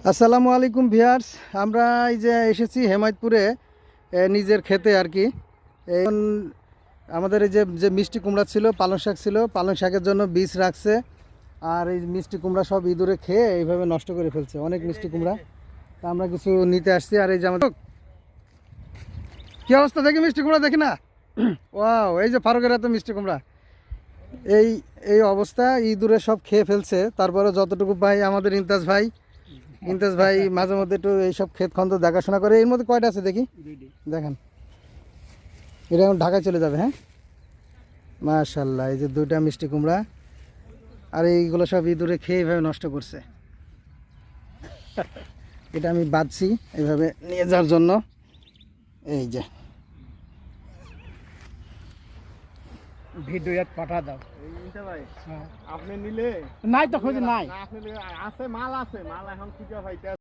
আসসালামু আলাইকুম ভিউয়ার্স। আমরা এই যে এসেছি হেমায়তপুরে নিজের খেতে আর কি। এখন আমাদের এই যে যে মিষ্টি কুমড়া ছিল, পালং শাক ছিল, পালং শাকের জন্য বীজ রাখছে। আর এই মিষ্টি কুমড়া সব ইঁদুরে খেয়ে এইভাবে নষ্ট করে ফেলছে, অনেক মিষ্টি কুমড়া। তা আমরা কিছু নিতে আসছি। আর এই যে আমাদের কী অবস্থা দেখি, মিষ্টি কুমড়া দেখি না। ওয়াও, এই যে ফারুকের এত মিষ্টি কুমড়া, এই এই অবস্থা, ইঁদুরে সব খেয়ে ফেলছে। তারপরে যতটুকু ভাই আমাদের ইমতাজ ভাই মাঝে মধ্যে একটু এইসব ক্ষেত খন্দ দেখাশোনা করে। এর মধ্যে কয়টা আছে দেখি, দেখেন। এটা এখন ঢাকায় চলে যাবে। হ্যাঁ, মাশাল্লাহ, এই যে দুইটা মিষ্টি কুমড়া। আর এইগুলো সব ইঁদুরে খেয়ে এইভাবে নষ্ট করছে। এটা আমি বাঁধছি এইভাবে নিয়ে যাওয়ার জন্য। এই যে ভিডিও পাঠা দাও। ভাই আপনি নিলে নাই তো খোঁজ নাই। আপনি আছে মাল, আছে মাল এখন খুঁজে হইতে